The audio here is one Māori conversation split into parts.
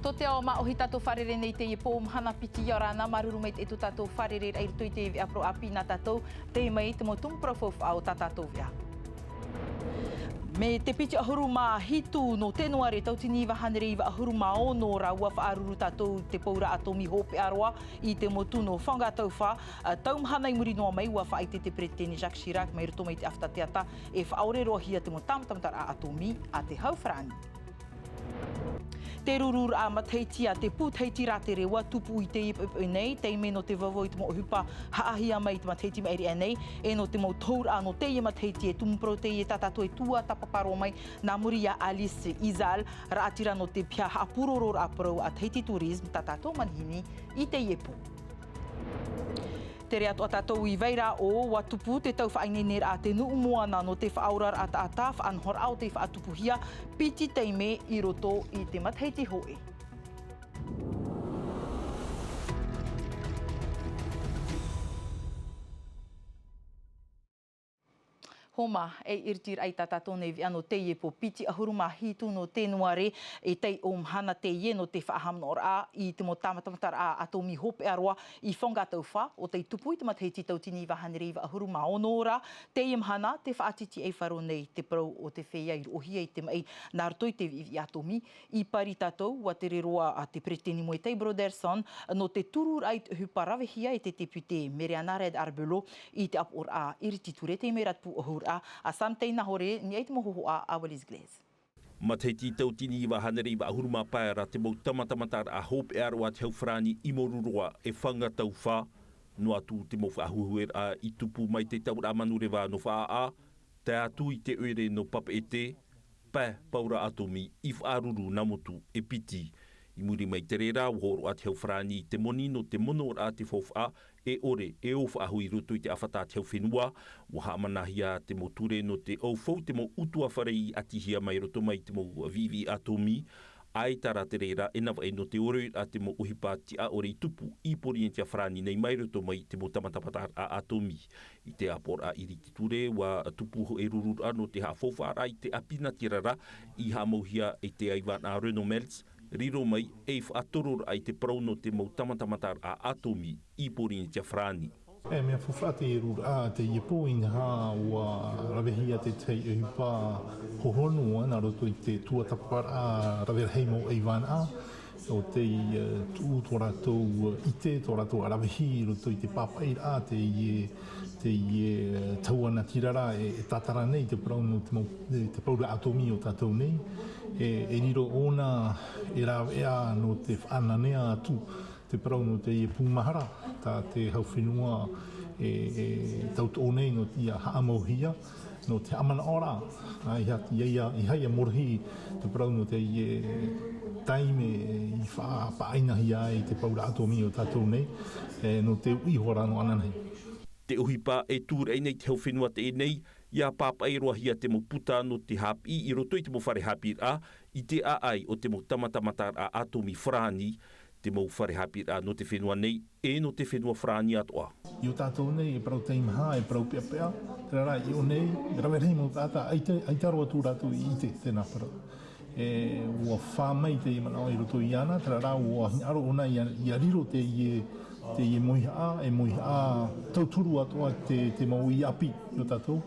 To te ao ma o hi tatou wharere nei te i pō mhana piti i rana maruru mai te etu tatou wharere ai rito i te iwi apro api nā tatou te mai te mo tumprofof au tā tatou via. Me te piti ahuru mā hitu no tenuare tau tini iwa hanere iwa ahuru mā ono ra ua whaaruru tatou te paura atomi hope aroa i te motu no whanga tau wha. Tau mhana i muri noa mai ua wha te preteni Jacques Chirac mai rito mai te awhatateata e whaore roa hia te mo tamtamtara a atomi a te hauwhrani. Te rurur a matheiti a te pūtheiti rā te rewa tupu i te ipu nei, te me no te vavo i te mo hupa haahia mai te matheiti mai eri nei, e no te mo taur a no te i matheiti e tumpro te i tatato e tua tapaparo mai nā muri a Alice Izal, ra atira no te pia haapuroror a pro a Tahiti Tourism tatato manhini i te iepu. Te rea toa tātou I veira o watupu te tau whainene a te nuu moana no te whaaurar a ta ata whaanhor au te whaatupuhia piti teime I roto I te matheiti hoe. Homa e iritir ai tātātou nei viano te iepo piti ahuru mā hitu no tenuare e tei o mhana te ie no te whaahamnor a I te mo tamatamatara a atomi hope aroa I whangatau wha o te tupu I te matheiti tau tini iwa hanere iwa ahuru mā onora te I mhana te whaatiti ei wharo nei te prau o te whea I rohia I te mai nā rotoi te iwi atomi I pari tātou wa te reroa a te preteni moe tei Broderson no te turur ai te huparawehia e te depute Mariana Red Arbelo I te apor a irititure te meratpu ahur a samtei na hore ni ai te mohoho a Wallis Glaze. Matheiti tau tini iwa hanere iwa ahuru mā paera te mau tamatamatara a hope aroa te hauwhrani I moruroa e whangatau wha no atu te mau whaahuhuer a I tupu mai te taura manu rewa no wha a te atu I te oere no papa e te pā paura atomi I whaaruru namotu e piti I muri mai te rera uhoro a te hauwhrani te moni no te monor a te whawha e ore e o whaahui roto I te awhata te hauwhenua wa haamanahia te mo ture no te aufou te mo utua wharei atihia mai roto mai te mo vivi atomi ai tara te rera e nawa e no te ore a te mo uhipa ti a ore I tupu I pori e te awhrani nei mai roto mai te mo tamatapata a atomi I te apor a irititure wa tupu e rurur ano te hawhowhara I te apina tirara I hamauhia e te aiwan a Renault Melts riro mai e whaatoror ai te prauno te mau tamatamatar a atomi I pori ni te whrani. E mea whawhate e rura te iepo inga ua rawehia te tei e hupa hohonua nā roto I te tuatapara a rawehei mo eiwan a o te tuu tō rātou ite tō rātou a rawehi roto I te papaira a te tauana tirara e tatara nei te prauno te paura atomi o tātou nei e riro ona e rawea no te whananea atu te prauno te pūmahara tā te hauwhenua e tauto nei no te haamauhia no te amana ora I haia morhi te prauno te taime I whaapainahia I te paura atomi o tātou nei no te uihora no ananei. Te uhipa e tūrei nei te hauwhenua te e nei ia pāpairoa hia te mo puta no te hapi I roto I te mo whare hapir a I te aai o te mo tamatamatar a atomi whrani te mo whare hapir a no te whenua nei e no te whenua whrani atoa. I o tātou nei e parau teimha e parau peapea te rara I o nei rawerei mo tāta aitaroa tū rātou I te tēnā parau. E ua whāmai te I manao I roto I ana te rara ua aro ona I ariro te I moiha e moiha tauturu atoa te mau I api I o tātou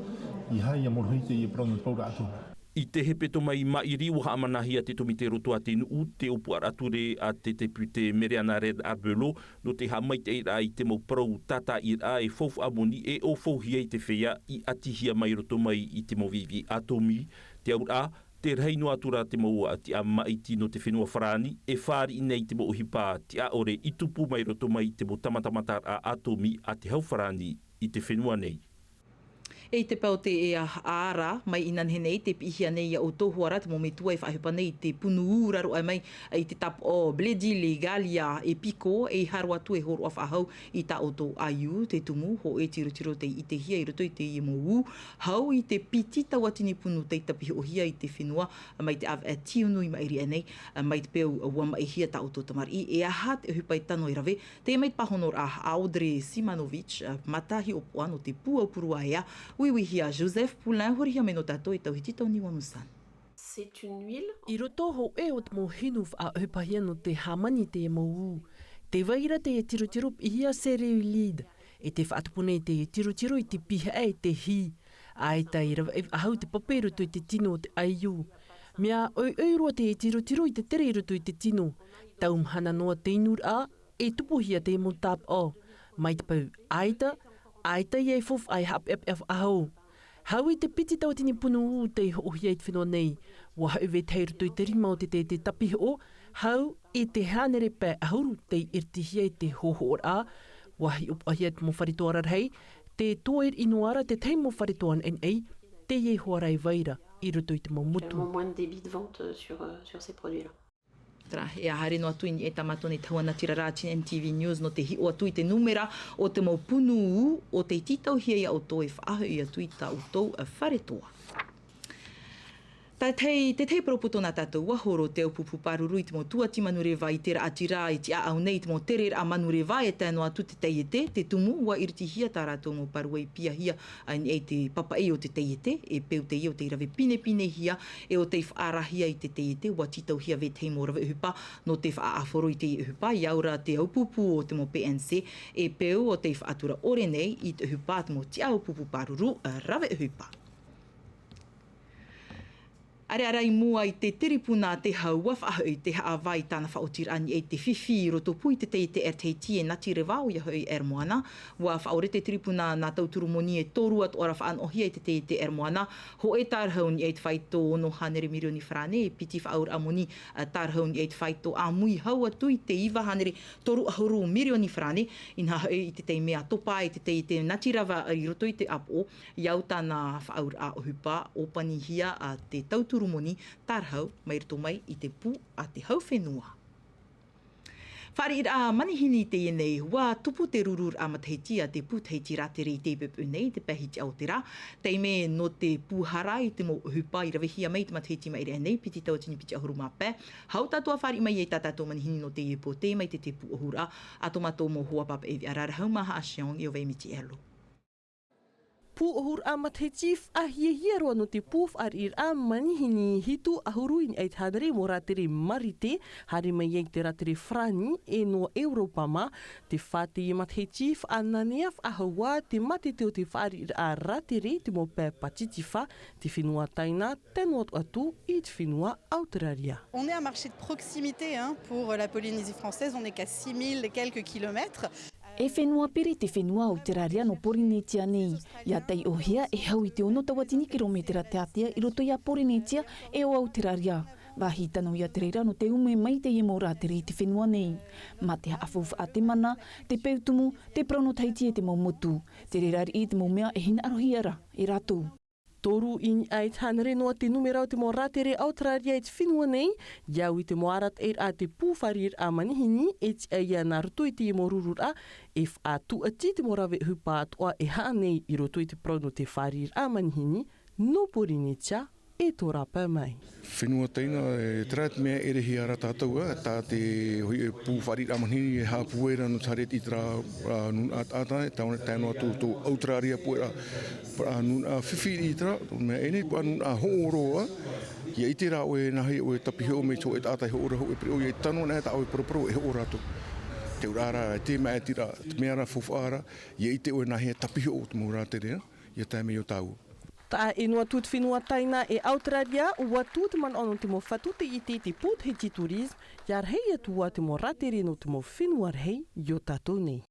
I haia morhui te I parau paura atoa. I te hepeto mai mairi o haamanahia te tomi te roto a te nuu te upu arature a te depute Mariana Red Arbelo no te hamai te ira I te mau parau tata ira e fofu amoni e o fauhia I te whea I atihia mai roto mai I te mau vivi atomi te aura te reino atura te mau a te a maiti no te whenua wharani e whāri nei te mau hipa te a ore I tupu mai roto mai te mau tamatamatar a atomi a te hau wharani I te whenua nei. E te pau te e ara mai inanhe nei te pihia nei o tohuara te mometua e whahepa nei te punu uraru ai mai I te tap o Bledi Legalia e piko e harua tu e horo a whahau I ta oto aiu te tumu ho e tiro te I te hia I roto I te I mo hau I te piti tawatini punu te tapihi o hia I te whenua mai te av e tiunu I mairi anei mai te peu ua mai hia ta oto tamari e aha te hupai tano I rave te mai pahonor a Audrey Simanovic matahi o poano te puaupurua ea Wiwihia Joseph Poulin horihia me no tātou I tauhiti tau niwa musan. C'est une huile. I roto ho e o te mo hinu a upahia no te hamani te mo u. Te waira te e tiru i hia cereulide. E te whaatupune te e tiru i te piha e te hi. Ai ta i rawa ahau te paperu tu i te tino o te aiu. Mea roa te e tiru i te tere i roto i te tino. Tau mhana noa te inur a e tupuhia te mo tap o. Mai te pau aita i e fof ai hap ahau. Hau i te piti tau tini punu u te hohi eit whenua nei. Wa hau ve teiru tui te rima o te tapihi o. Hau i te hanere pē ahuru te irtihia i te hoho a. Wa hi upahi et mo wharitoa rarhei. Te toer inuara te tei mo wharitoa NA. Te ie hoarai vaira i roto i te mo mutu. Moins de débit de vente sur ces produits-là. E ahare no atu i e tamato nei tauana tira rāti NTV News no te hi o atu i te numera o te mau punu u o te titau hia i au tō e whaahu i atu i ta utou a wharetoa. Te tei propoto nā tātou wahoro te upupu paruru i te mo tua ti manu rewa i tera atira i te au nei te mo tere a manu rewa e tēno atu te teiete, te tumu wa iriti hia tā rātou mo parua i pia hia e te papa e o te teiete, e peu te i o te irawe pine hia e o te whaarahia i te teiete, wa titau hia ve te mo rawe uhupa no te whaaforo i te uhupa, i aura te upupu o te mo PNC, e peu o te whaatura ore nei i te uhupa te mo te au upupu paruru rawe uhupa. Areara i mua i te tiripuna te haua whaahau i te haawai tāna whaotirani e te whiwhi i roto pui te teite RTT e Ngāti Rewa o Iahoi Moana. Wa whaore te tiripuna nā tauturu moni e tōru atu ora whaan ohia i te teite Moana. Ho e tārhaun i eit whaito no hanere milioni whrane e piti whaur amoni tārhaun i eit whaito a mui hau atu i te iwa hanere toru ahuru milioni whrane. Inha i te tei mea topa i te teite Ngāti Rewa i roto i te apo. Iau tāna whaur a ohupa opani hia a te tauturu moni tarhau mai rito mai i te pū a te hau whenua. Whare a manihini te ienei, wa tupu te rurur a matahiti a te pūtahiti rātere i te pepu nei, te pahiti Aoteara. Teime no te pūhara i te mo hupa i rawehia mai te matahiti mai rea nei, piti tau tini piti ahuru mapē. Hau tātua whare mai e tātātou manihini no te iepo te mai te pū ahura, a tomato mo hoa papa evi arara hau maha a Siong i o veimiti elo. Pu'uhur a matahiti a hia roa no te pūf ar ir a manihini hitu ahuru in eit hadere mo rātere marite, hare mai ei te rātere frani e no Europa ma, te whāte i matahiti a naneaf a haua te mate teo te whare ir a rātere te mo pē patitifa, te whenua taina, tēno atu i te whenua Aotearoa. On est un marché de proximité pour la Polynésie française, on est qu'à 6000 et quelques kilomètres. E whenua pere te whenua Aotearoa no Polynesia nei. Ia tei ohia e hau i te ono tawatini kilometera te atea i roto ia Polynesia e o Aotearoa. Wahi tano ia te reira no te ume mai te iemo rātere i te whenua nei. Ma te haafufu a te mana, te peutumu, te pronotaiti e te maumotu. Te reirari i te maumea e hina arohiara e rātou. Toru in ait hanere noa te numera o te mo rātere Aotearoa i te whenua nei, iau i te moarat e a te pūwharir a manihini e te aia nā roto i te mo rurura e whaatu ati te mo rawe hupa atoa e haa nei i roto i te prono te wharir a manihini no Polynesia e tō rāpā mai. Whenua teina e trat mea erehi ara tātou tā te hoi e pūwharir a manihini e hāpuera no taret i tera nun ata e tāno atu tō Aotearoa puera nun a whiwhi i tera, mea ene nun a hooroa, ia i te rā oe nahi oe tapihi o me tō e tātai hoora ho e pre o e tano nea tā oe poroporo e hoora atu. Te urara e te mea tira, te mea ra fofara, ia i te oe nahi e tapihi o te mo rātere, ia tā mea o tāu. Tā e noa tūt whenua taina e Aotearoa, ua tūt man ono te mo whatute i te pūtahiti turism, iar hei atua te mo rātere no te mo whenua rhei i o tātou nei.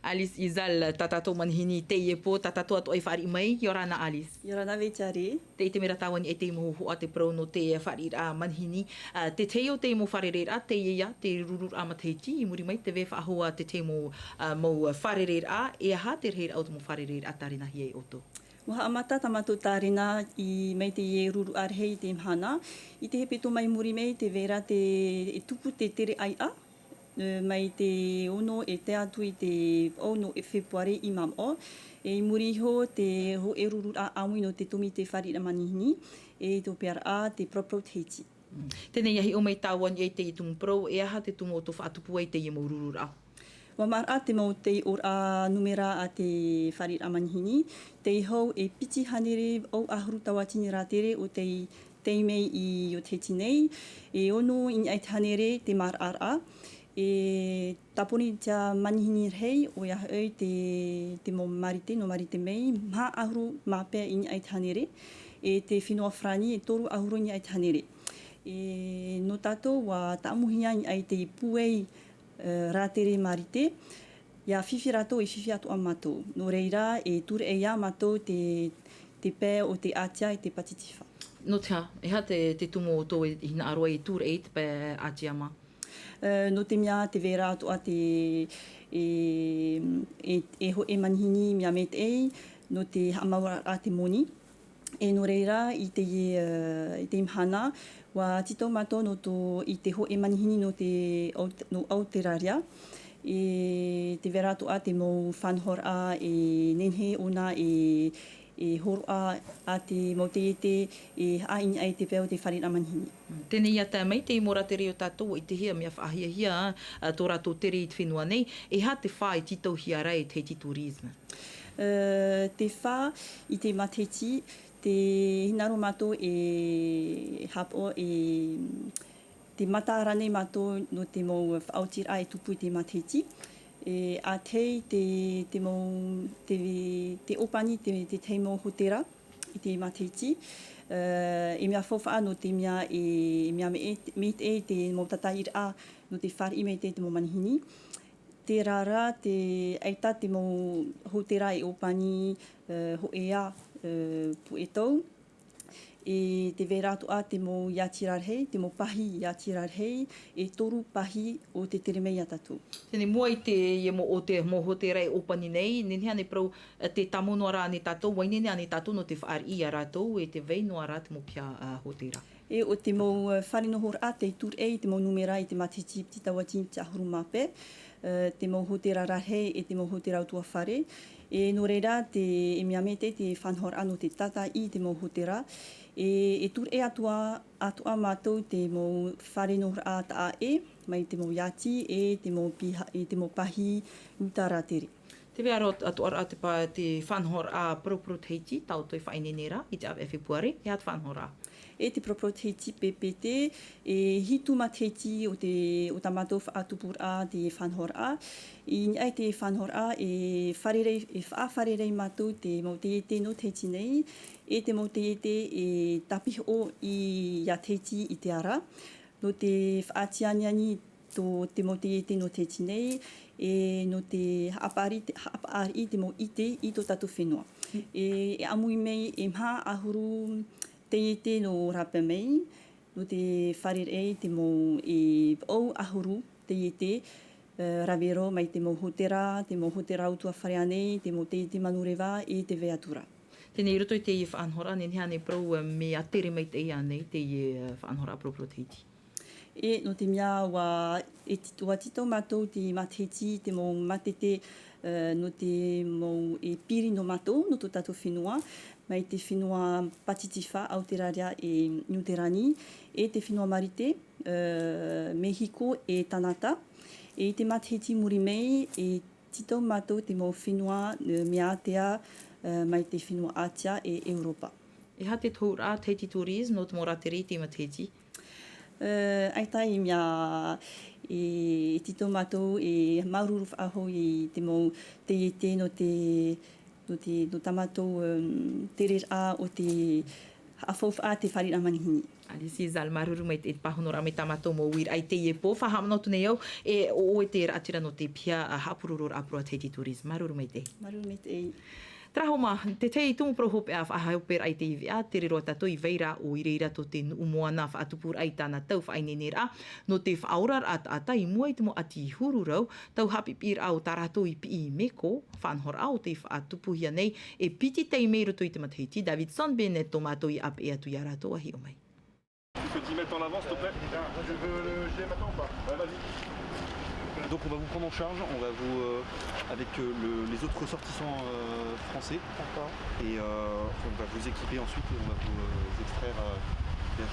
Alice Izal, tātātou manihini te iepo, tātātou atu ai whari mai, Yorana Alice. Yorana Veitari. Te mera tāwani e te mo hoa te pro no te whari a manihini. Te teo te mo wharerera, te ia, te rurur a matahiti, i muri mai te we whahua te te mo wharerera, e aha te reira au te mo wharerera a tarina hi e oto. Waha amata tamatu tārina i mei te ie ruru arhei te mhana. I te hepeto mai muri mei te vera te tupu te tere ai a. Mai te ono e te atu i te ono e Februari i mam o. E muri ho te ho e ruru a amui no te tomi te wharira manihini. E to pear a te proproteti. Tēnei ahi o mei tāwani e te i tumu pro, e aha te tumu o to whaatupu e te i mo ruru a. Wa mara te mau te ora numera a te wharir a manihini, te hau e piti hanere au ahuru tawatini rātere o te teimei I o te tinei, e ono I ai tanere te marara, e taponi tia manihini rei o ia hei te mo marite, no marite mei, mha ahuru mapea I ai tanere, e te whenua frani e toru ahuru I ai tanere. E no tātou wa taamuhia I ai te puei rātere marite, ia whiwhi rātou e whiwhi atu a mātou. No reira e ture e ia mātou te pē o te atia e te patitiwha. No te ha, e ha te tumo o tō I hina aroa I ture e te pē atia mā? No te mea te vera atu a te ho e manihini mea me te ei, no te hamaura a te moni. E no reira I te imhana, wa tito mātou no I te ho e manihini no Aotearoa. E te vera atu a te mo whanhora e nenhe ona e horoa a te mo te e aini ai te pēo te wharira manihini. Tēnei ata mai te mora te reo tātou I te hia mea whaahia tō rātou tere I te whenua nei, e ha te whai titau hia rai te turisme? Te wha I te mateti, te hinaro mātou e hapo te matarane mātou no te mo whaotira e tupu I te mateti. E a te opani te teimo hotera I te mateti. E mea whawha no te mea mea me te mo tataira no te whari me te mo manihini. Te rara, te eita te mo hotera e opani ho ea pu e tau. E te vera atu a te mo iatirarhei, te mo pahi iatirarhei, e toru pahi o te teremei atatu. Tēnei mua I te mo o te mo hotera e opani nei, nenea ne prau te tamono ara ane tātou, wainene ane tātou no te whaari a rātou, e te veino ara te mo pia hotera. E o te mo wharinohor a te tur e, te mo numera I te matiti piti tawati te ahuru mape, te mo hotera rahei e te mo hotera utua whare. E no reira te mea mete te whanhor ano te tata I te mo hotera, e tur e atua mātou te mo wharenohor a ta e, mai te mo yati e te mo pahi utara tere. Te wea atu ara te whanhor a Proproteiti, tau toi whainenera I te awewhi puare, e at whanhor a? E te Proproteiti PPT, e hitu mateiti o ta mātou whaatupur a te whanhor a. I ai te whanhor a e whaarerei mātou te mo te no teiti nei, e te mo te e tapiho I ia teiti I te ara. No te whaatianiani te mo te no teiti nei, e no te haapari te mo ite I tō tātou whenua. E amui mei e mha ahuru te no rapa mei, no te wharerei te mo e au ahuru te ravero mai te mo hotera utua whareanei, te mo te manurewa e te veatura. Tēnei roto I te whaanhora, nenea ne prau me atere mai te anei te whaanhora Proproteiti. E no te mea wa tito mātou te mateti, te mo matete no te mo e piri no mātou, no tō tātou whenua, mai te whenua Patitiwha, Aotearoa e New Terani, e te whenua marite, Mexico e Tanata, e te mateti muri mei, e tito mātou te mo whenua mea atea, mai te whenua Atia e Europa. E ha te tōra, teiti turism, no te morateri te mateti? Aita I mea e tito mātou e maururu whaaho I te mo te no tamatou tere a o te awhauwha te wharira manihini. Alisi zal maruru mai te pahonora me tamatou mo wir ai te po whahamanotu nei au e o te atira no te pia hapururur apura teiti turism. Maruru mai te. Maruru mai te. Trahoma, te tei tumu prohope a whahauper ai te iwea, te rero tatou I veira o I reira to te umoana whaatupur ai tāna tau whainenera, no te whaorar ata I mua I te mo ati huru rau, tau hapipir au tarato I pi I meko, whanhor au te whaatupuhia nei, e piti tei mei roto I te mateiti, Davidson Bennett tomato I ap e atu ia rato ahi o mai. Tu peux 10 mètres en avant, s'il te plaît. Je veux le gilet maintenant ou pas? Vas-y. Donc on va vous prendre en charge, on va vous avec les autres ressortissants français. D'accord. Et on va vous équiper ensuite et on va vous extraire vers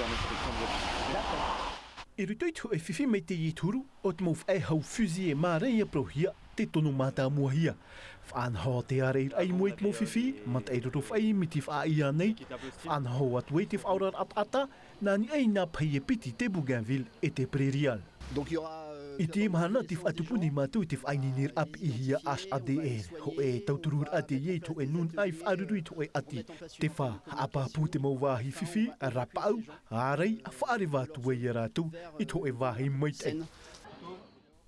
notre camp de voiture. D'accord. E ruto I tu e whiwhi mei te I turu, o te mou whae hau fuzi e mārei a prohia, te tono mata muahia. Whaanho te arei ai moit mo fifi, mat ei rof ai mitif a ia nei. Whaanho at weitif aurar at ata, nani ei na paie piti te Bougainville e te Prairial. I te mahana tif atupuni matu tif aininir ap I hia as ADN. Ho e tauturur ate ye to e nun ai whaarurui to e ati. Te wha apa pu te mau wahi fifi, a rapau, a rei, a whaare wātu e rātu, I to e wahi mait e.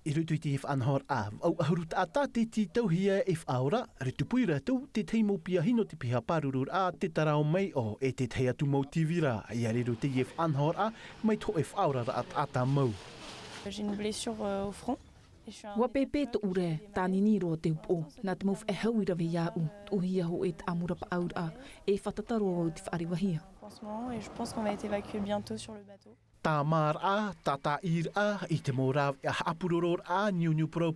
I rutu te if anhor a, au ahurut ata te ti tauhia if aura, ritupui ratu te teimo pia hino te piha parurur a te tarao mai o e te te atu mau tivira. I ariru te if anhor a, mai to if aura ra at ata mau. J'ai une blessure au front. Wa pepe to ure, tani ni ro te upo, na te mouf e hau ira ve iau, uhia ho e te amura pa aura, e whatataro o te whaariwahia. Et je pense qu'on va être évacué bientôt sur le bateau. Tā mār a, tata ir a, I te mō rāw a hapuroror a, niu pro,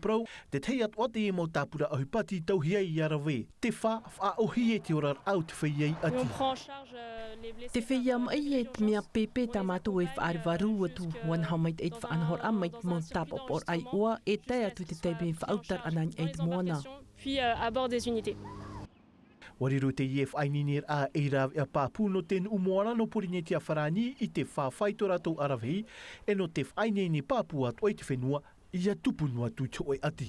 te tei at o te e mō tāpura ahupati tauhia I arawe, te wha ohi e te orar au te whaiei ati. Te whia mai e te mea pepe tā mātou e whaariwaru atu, wan haumait e te whaanhor a mai mō tāpapor ai oa, e te atu te teime whaautar anain e te moana. Puis à bord des unités. Wariru te IF aininir a eiraw e pāpū no ten umoana no Porineti a Wharani I te whawhaito rato arawehi e no te whaineni pāpū at oi te whenua I a tupunu atu te oi ati.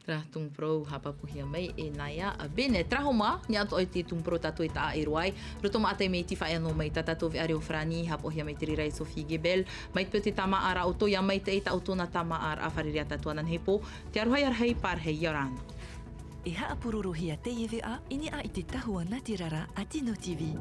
Tra tungpro hapapuhia mai e naia a bene trahoma ni ato oi te tungpro tatu e ta aeroai roto ma ate me ti fa no mai tatato ve areo frani hapohia mai te rai Sophie Gebel mai pe te tama ara auto ya mai te eta auto na tama ar a fariria tatu anan hepo te arohai arhei par hei yarano. E haapururu hia te iwi a ini a I te tahua natirara a Tino TV.